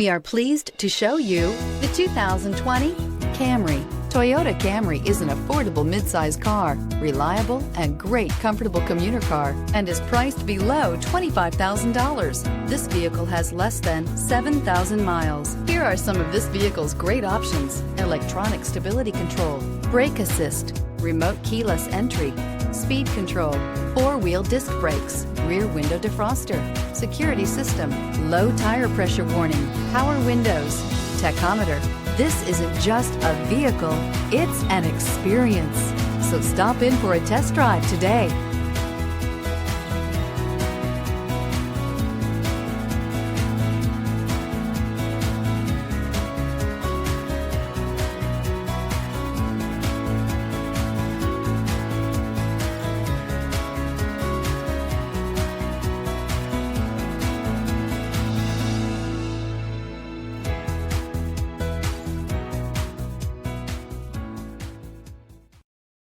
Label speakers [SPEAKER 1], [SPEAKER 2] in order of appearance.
[SPEAKER 1] We are pleased to show you the 2020 Camry. Toyota Camry is an affordable midsize car, reliable and great comfortable commuter car, and is priced below $25,000. This vehicle has less than 7,000 miles. Here are some of this vehicle's great options: electronic stability control, brake assist, remote keyless entry, speed control, four-wheel disc brakes, rear window defroster, security system, low tire pressure warning, power windows, tachometer. This isn't just a vehicle, it's an experience. So stop in for a test drive today.